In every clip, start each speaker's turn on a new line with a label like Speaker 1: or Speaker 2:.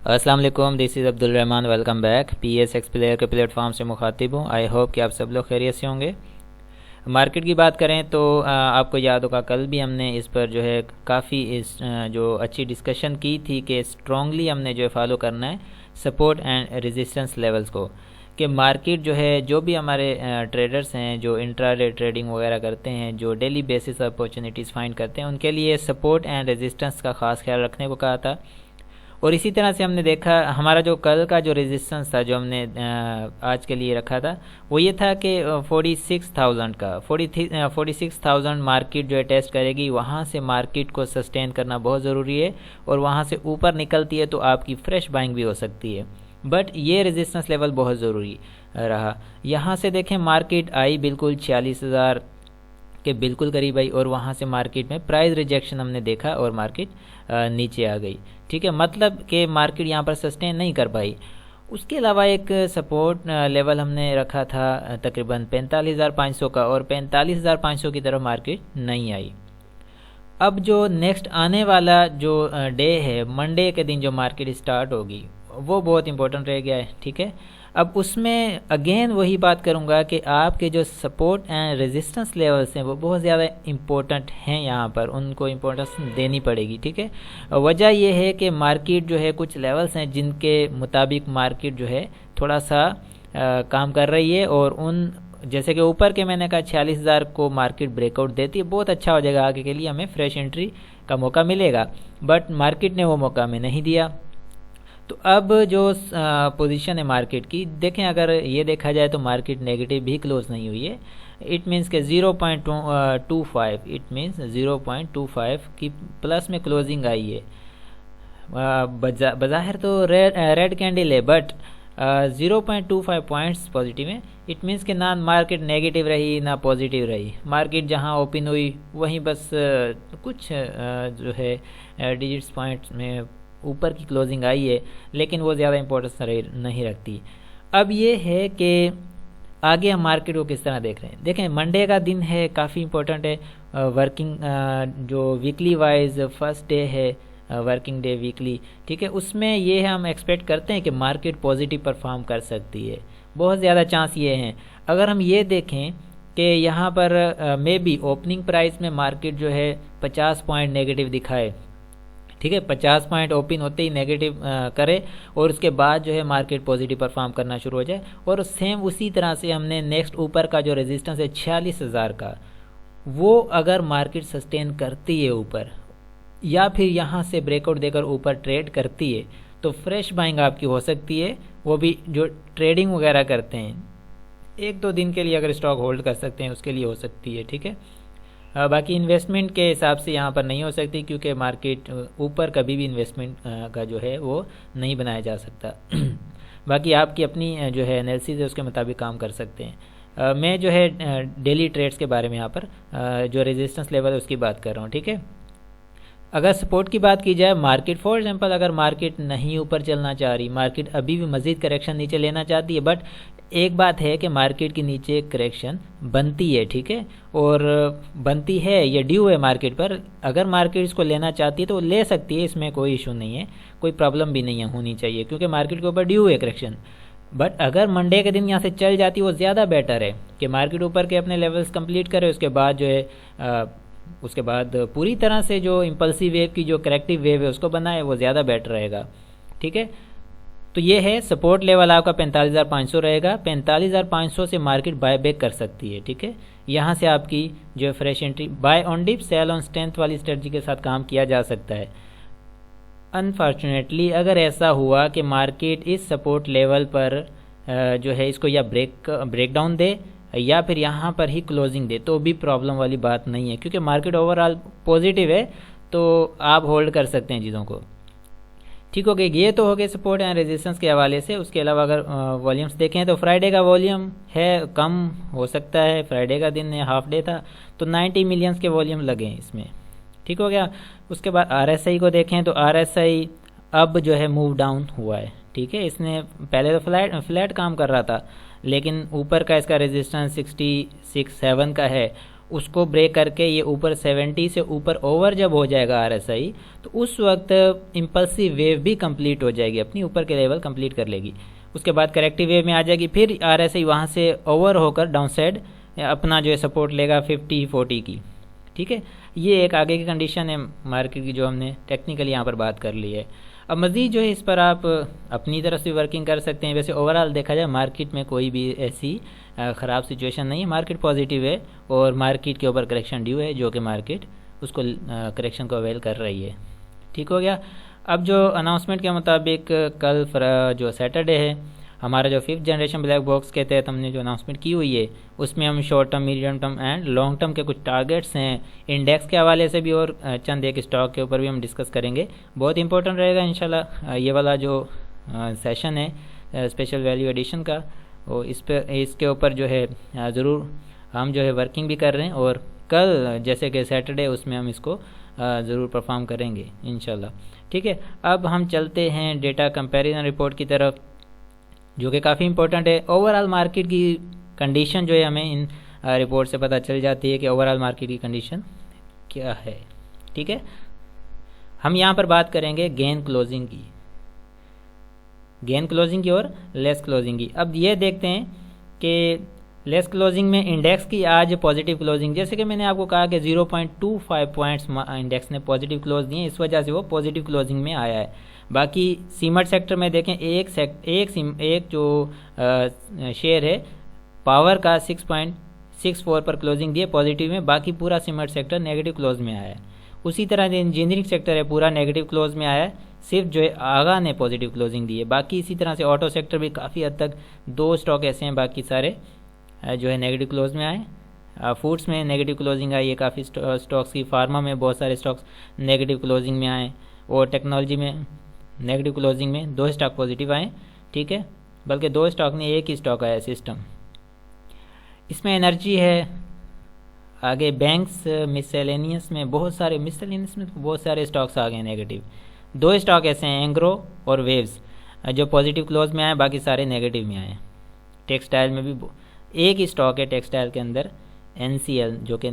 Speaker 1: अस्सलाम वालेकुम, this is Abdul Rahman. Welcome back. PS x player के प्लेटफॉर्म से मुखातिब हूँ। आई होप कि आप सब लोग खैरियत से होंगे। मार्केट की बात करें तो आपको याद होगा कल भी हमने इस पर जो है काफ़ी इस जो अच्छी डिस्कशन की थी कि स्ट्रांगली हमने जो है फॉलो करना है सपोर्ट एंड रेजिस्टेंस लेवल्स को, कि मार्केट जो है जो भी हमारे ट्रेडर्स हैं जो इंट्राडे ट्रेडिंग वगैरह करते हैं, जो डेली बेसिस अपॉर्चुनिटीज़ फाइंड करते हैं, उनके लिए सपोर्ट एंड रेजिस्टेंस का ख़ास ख्याल रखने को कहा था। और इसी तरह से हमने देखा हमारा जो कल का जो रेजिस्टेंस था जो हमने आज के लिए रखा था वो ये था कि 46,000 का 46,000 मार्केट जो है टेस्ट करेगी। वहाँ से मार्केट को सस्टेन करना बहुत ज़रूरी है और वहाँ से ऊपर निकलती है तो आपकी फ्रेश बाइंग भी हो सकती है, बट ये रेजिस्टेंस लेवल बहुत ज़रूरी रहा। यहाँ से देखें मार्केट आई बिल्कुल 46,000 के बिल्कुल करीब आई और वहाँ से मार्केट में प्राइस रिजेक्शन हमने देखा और मार्केट नीचे आ गई। ठीक है, मतलब कि मार्केट यहाँ पर सस्टेन नहीं कर पाई। उसके अलावा एक सपोर्ट लेवल हमने रखा था तकरीबन 45,500 का, और 45,500 की तरफ मार्केट नहीं आई। अब जो नेक्स्ट आने वाला जो डे है, मंडे के दिन जो मार्केट स्टार्ट होगी, वो बहुत इंपॉर्टेंट रह गया है। ठीक है, अब उसमें अगेन वही बात करूंगा कि आपके जो सपोर्ट एंड रेजिस्टेंस लेवल्स हैं वो बहुत ज़्यादा इम्पोर्टेंट हैं, यहाँ पर उनको इम्पोर्टेंस देनी पड़ेगी। ठीक है, वजह यह है कि मार्केट जो है कुछ लेवल्स हैं जिनके मुताबिक मार्केट जो है थोड़ा सा काम कर रही है, और उन जैसे कि ऊपर के मैंने कहा 46,000 को मार्केट ब्रेकआउट देती है, बहुत अच्छा हो जाएगा, आगे के लिए हमें फ्रेश एंट्री का मौका मिलेगा, बट मार्केट ने वो मौका हमें नहीं दिया। तो अब जो पोजीशन है मार्केट की, देखें अगर ये देखा जाए तो मार्केट नेगेटिव भी क्लोज नहीं हुई है। इट मीन्स के 0.25 इट मीन्स 0.25 की प्लस में क्लोजिंग आई है। बज़ाहिर तो रेड कैंडल है, बट 0.25 पॉइंट्स पॉजिटिव है। इट मीन्स कि ना मार्केट नेगेटिव रही ना पॉजिटिव रही। मार्केट जहां ओपन हुई वहीं बस कुछ जो है डिजिट्स पॉइंट्स में ऊपर की क्लोजिंग आई है, लेकिन वो ज़्यादा इंपॉर्टेंस नहीं रखती। अब ये है कि आगे हम मार्केट को किस तरह देख रहे हैं। देखें मंडे का दिन है, काफ़ी इंपॉर्टेंट है। वर्किंग जो वीकली वाइज फर्स्ट डे है, वर्किंग डे वीकली, ठीक है, उसमें ये हम एक्सपेक्ट करते हैं कि मार्केट पॉजिटिव परफॉर्म कर सकती है। बहुत ज़्यादा चांस ये हैं। अगर हम ये देखें कि यहाँ पर मे बी ओपनिंग प्राइस में मार्केट जो है 50 पॉइंट नेगेटिव दिखाए, ठीक है, 50 पॉइंट ओपन होते ही नेगेटिव करे और उसके बाद जो है मार्केट पॉजिटिव परफॉर्म करना शुरू हो जाए, और सेम उसी तरह से हमने नेक्स्ट ऊपर का जो रेजिस्टेंस है 46,000 का, वो अगर मार्केट सस्टेन करती है ऊपर या फिर यहाँ से ब्रेकआउट देकर ऊपर ट्रेड करती है तो फ्रेश बाइंग आपकी हो सकती है। वो भी जो ट्रेडिंग वगैरह करते हैं, 1-2 दिन के लिए अगर स्टॉक होल्ड कर सकते हैं उसके लिए हो सकती है। ठीक है, बाकी इन्वेस्टमेंट के हिसाब से यहाँ पर नहीं हो सकती, क्योंकि मार्केट ऊपर कभी भी इन्वेस्टमेंट का जो है वो नहीं बनाया जा सकता। बाकी आपकी अपनी जो है एनालिसिस है उसके मुताबिक काम कर सकते हैं। मैं जो है डेली ट्रेड्स के बारे में यहाँ पर जो रेजिस्टेंस लेवल है उसकी बात कर रहा हूँ। ठीक है, अगर सपोर्ट की बात की जाए, मार्केट फॉर एग्जांपल अगर मार्केट नहीं ऊपर चलना चाह रही, मार्केट अभी भी मज़ीद करेक्शन नीचे लेना चाहती है, बट एक बात है कि मार्केट के नीचे करेक्शन बनती है। ठीक है, और बनती है, ये ड्यू है मार्केट पर। अगर मार्केट इसको लेना चाहती है तो ले सकती है, इसमें कोई इशू नहीं है, कोई प्रॉब्लम भी नहीं है होनी चाहिए, क्योंकि मार्केट के ऊपर ड्यू है करेक्शन। बट अगर मंडे के दिन यहाँ से चल जाती है वो ज़्यादा बेटर है कि मार्केट ऊपर के अपने लेवल्स कंप्लीट करे, उसके बाद जो है उसके बाद पूरी तरह से जो इम्पल्सिव वेव की जो करेक्टिव वेव है उसको बनाए, वो ज़्यादा बेटर रहेगा। ठीक है, तो ये है सपोर्ट लेवल आपका 45,500 रहेगा। 45,500 से मार्केट बाय बैक कर सकती है। ठीक है, यहाँ से आपकी जो fresh entry buy on dip sell on strength वाली स्ट्रेटजी के साथ काम किया जा सकता है। अनफॉर्चुनेटली अगर ऐसा हुआ कि मार्केट इस सपोर्ट लेवल पर जो है इसको या ब्रेक डाउन दे या फिर यहाँ पर ही क्लोजिंग दे, तो भी प्रॉब्लम वाली बात नहीं है, क्योंकि मार्केट ओवरऑल पॉजिटिव है, तो आप होल्ड कर सकते हैं चीज़ों को। ठीक हो गई, ये तो हो गए सपोर्ट एंड रेजिस्टेंस के हवाले से। उसके अलावा अगर वॉल्यूम्स देखें तो फ्राइडे का वॉल्यूम है कम हो सकता है, फ्राइडे का दिन हाफ डे था तो 90 मिलियंस के वॉल्यूम लगे इसमें। ठीक हो गया। उसके बाद RSI को देखें तो RSI अब जो है मूव डाउन हुआ है। ठीक है, इसने पहले तो फ्लैट काम कर रहा था, लेकिन ऊपर का इसका रेजिस्टेंस 66.7 का है उसको ब्रेक करके ये ऊपर 70 से ऊपर ओवर जब हो जाएगा RSI, तो उस वक्त इम्पल्सिव वेव भी कंप्लीट हो जाएगी, अपनी ऊपर के लेवल कंप्लीट कर लेगी। उसके बाद करेक्टिव वेव में आ जाएगी, फिर RSI वहाँ से ओवर होकर डाउन साइड अपना जो है सपोर्ट लेगा 50-40 की। ठीक है, ये एक आगे की कंडीशन है मार्केट की जो हमने टेक्निकली यहाँ पर बात कर ली है। अब मज़ीद जो है इस पर आप अपनी तरफ से वर्किंग कर सकते हैं। वैसे ओवरऑल देखा जाए मार्केट में कोई भी ऐसी ख़राब सिचुएशन नहीं है, मार्केट पॉजिटिव है और मार्केट के ऊपर करेक्शन ड्यू है, जो कि मार्केट उसको करेक्शन को अवेल कर रही है। ठीक हो गया। अब जो अनाउंसमेंट के मुताबिक कल जो सैटरडे है, हमारा जो 5th जनरेशन ब्लैक बॉक्स के तहत हमने जो अनाउंसमेंट की हुई है, उसमें हम short term, medium term and long term के कुछ टारगेट्स हैं इंडेक्स के हवाले से भी, और चंद एक स्टॉक के ऊपर भी हम डिस्कस करेंगे। बहुत इंपॉर्टेंट रहेगा इंशाल्लाह ये वाला जो सेशन है स्पेशल वैल्यू एडिशन का, और इसके ऊपर जो है ज़रूर हम जो है वर्किंग भी कर रहे हैं, और कल जैसे कि सैटरडे उसमें हम इसको ज़रूर परफॉर्म करेंगे इंशाल्लाह। ठीक है, अब हम चलते हैं डेटा कंपैरिजन रिपोर्ट की तरफ, जो कि काफ़ी इंपॉर्टेंट है। ओवरऑल मार्केट की कंडीशन जो है हमें इन रिपोर्ट से पता चल जाती है कि ओवरऑल मार्केट की कंडीशन क्या है। ठीक है, हम यहाँ पर बात करेंगे गेन क्लोजिंग की और लेस क्लोजिंग की। अब ये देखते हैं कि लेस क्लोजिंग में इंडेक्स की आज पॉजिटिव क्लोजिंग, जैसे कि मैंने आपको कहा कि 0.25 पॉइंट्स इंडेक्स ने पॉजिटिव क्लोज दिए, इस वजह से वो पॉजिटिव क्लोजिंग में आया है। बाकी सीमेंट सेक्टर में देखें, एक जो शेयर है पावर का 6.64 पर क्लोजिंग दिए पॉजिटिव में, बाकी पूरा सीमेंट सेक्टर नेगेटिव क्लोज में आया है। उसी तरह जो इंजीनियरिंग सेक्टर है पूरा नेगेटिव क्लोज में आया है, सिर्फ जो है आगा ने पॉजिटिव क्लोजिंग दी है। बाकी इसी तरह से ऑटो सेक्टर भी काफ़ी हद तक 2 स्टॉक ऐसे हैं, बाकी सारे जो है नेगेटिव क्लोज में आए। फूड्स में नेगेटिव क्लोजिंग आई है काफ़ी स्टॉक्स की, फार्मा में बहुत सारे स्टॉक्स नेगेटिव क्लोजिंग में आए, और टेक्नोलॉजी में नेगेटिव क्लोजिंग में 2 स्टॉक पॉजिटिव आए। ठीक है, बल्कि 2 स्टॉक नहीं, एक ही स्टॉक आया सिस्टम। इसमें एनर्जी है, आगे बैंक्स, मिसलेनियस में बहुत सारे स्टॉक्स आ गए नेगेटिव। 2 स्टॉक ऐसे हैं एंग्रो और वेव्स जो पॉजिटिव क्लोज में आए, बाकी सारे नेगेटिव में आए। टेक्सटाइल में भी एक ही स्टॉक है टेक्सटाइल के अंदर NCL जो कि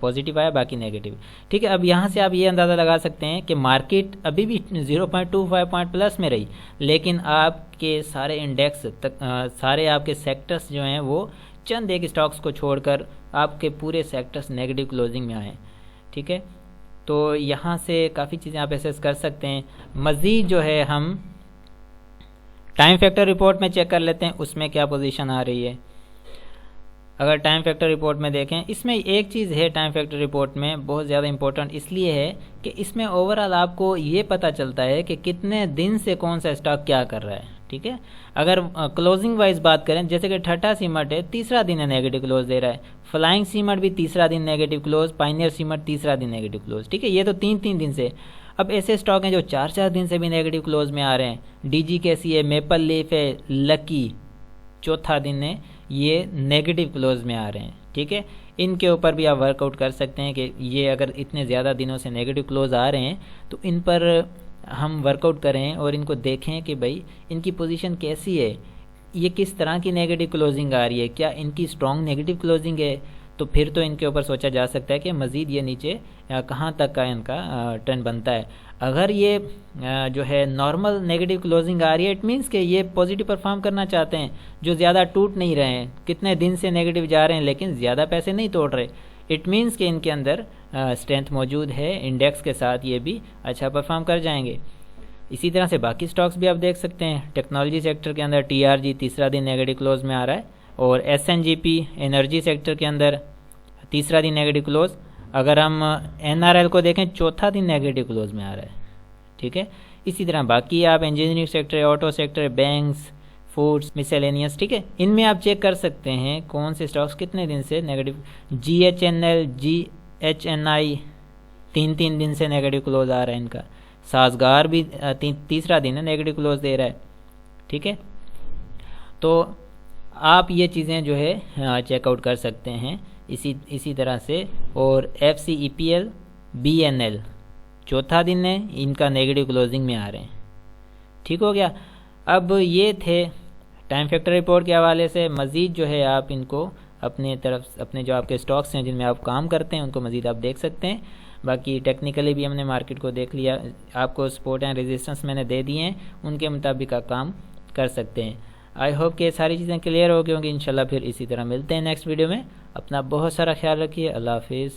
Speaker 1: पॉजिटिव आया, बाकी नेगेटिव। ठीक है, अब यहाँ से आप ये अंदाज़ा लगा सकते हैं कि मार्केट अभी भी 0.25 पॉइंट प्लस में रही, लेकिन आपके सारे इंडेक्स तक सारे आपके सेक्टर्स जो हैं वो चंद एक स्टॉक्स को छोड़कर आपके पूरे सेक्टर्स नेगेटिव क्लोजिंग में आए। ठीक है, तो यहाँ से काफ़ी चीज़ें आप एसेस कर सकते हैं। मज़ीद जो है हम टाइम फैक्टर रिपोर्ट में चेक कर लेते हैं उसमें क्या पोजीशन आ रही है। अगर टाइम फैक्टर रिपोर्ट में देखें, इसमें एक चीज़ है टाइम फैक्टर रिपोर्ट में बहुत ज़्यादा इंपॉर्टेंट इसलिए है कि इसमें ओवरऑल आपको ये पता चलता है कि कितने दिन से कौन सा स्टॉक क्या कर रहा है। ठीक है, अगर क्लोजिंग वाइज बात करें, जैसे कि टाटा सीमेंट है तीसरा दिन है नेगेटिव क्लोज दे रहा है, फ्लाइंग सीमेंट भी तीसरा दिन नेगेटिव क्लोज, पायनियर सीमेंट तीसरा दिन नेगेटिव क्लोज। ठीक है, ये तो 3-3 दिन से। अब ऐसे स्टॉक हैं जो 4-4 दिन से भी नेगेटिव क्लोज में आ रहे हैं, DGKC है, मेपल लीफ है, लकी चौथा दिन है ये नेगेटिव क्लोज में आ रहे हैं। ठीक है, इनके ऊपर भी आप वर्कआउट कर सकते हैं कि ये अगर इतने ज़्यादा दिनों से नेगेटिव क्लोज आ रहे हैं तो इन पर हम वर्कआउट करें और इनको देखें कि भाई इनकी पोजीशन कैसी है, ये किस तरह की नेगेटिव क्लोजिंग आ रही है, क्या इनकी स्ट्रॉन्ग नेगेटिव क्लोजिंग है, तो फिर तो इनके ऊपर सोचा जा सकता है कि मज़ीद ये नीचे कहाँ तक का इनका ट्रेंड बनता है। अगर ये जो है नॉर्मल नेगेटिव क्लोजिंग आ रही है, इट मीन्स कि ये पॉजिटिव परफॉर्म करना चाहते हैं, जो ज़्यादा टूट नहीं रहे हैं, कितने दिन से नेगेटिव जा रहे हैं लेकिन ज़्यादा पैसे नहीं तोड़ रहे, इट मीन्स कि इनके अंदर स्ट्रेंथ मौजूद है, इंडेक्स के साथ ये भी अच्छा परफॉर्म कर जाएंगे। इसी तरह से बाकी स्टॉक्स भी आप देख सकते हैं। टेक्नोलॉजी सेक्टर के अंदर TRG तीसरा दिन नेगेटिव क्लोज में आ रहा है, और SNGP एनर्जी सेक्टर के अंदर तीसरा दिन नेगेटिव क्लोज। अगर हम NRL को देखें चौथा दिन नेगेटिव क्लोज में आ रहा है। ठीक है, इसी तरह बाकी आप engineering sector, auto sector, banks, foods, miscellaneous, ठीक है, इनमें आप चेक कर सकते हैं कौन से स्टॉक्स कितने दिन से नेगेटिव। GHNL, GHNI 3-3 दिन से नेगेटिव क्लोज आ रहा है इनका। साजगार भी तीसरा दिन है नेगेटिव क्लोज दे रहा है। ठीक है, तो आप ये चीज़ें जो है चेकआउट कर सकते हैं इसी तरह से। और FCEPL, BNL चौथा दिन है, इनका नेगेटिव क्लोजिंग में आ रहे हैं। ठीक हो गया। अब ये थे टाइम फैक्टर रिपोर्ट के हवाले से। मज़ीद जो है आप इनको अपने तरफ अपने जो आपके स्टॉक्स हैं जिनमें आप काम करते हैं उनको मज़ीद आप देख सकते हैं। बाकी टेक्निकली भी हमने मार्केट को देख लिया, आपको सपोर्ट एंड रेजिस्टेंस मैंने दे दिए हैं, उनके मुताबिक आप काम कर सकते हैं। आई होप कि ये सारी चीज़ें क्लियर हो गई होंगी। इंशाल्लाह फिर इसी तरह मिलते हैं नेक्स्ट वीडियो में। अपना बहुत सारा ख्याल रखिए। अल्लाह हाफिज़।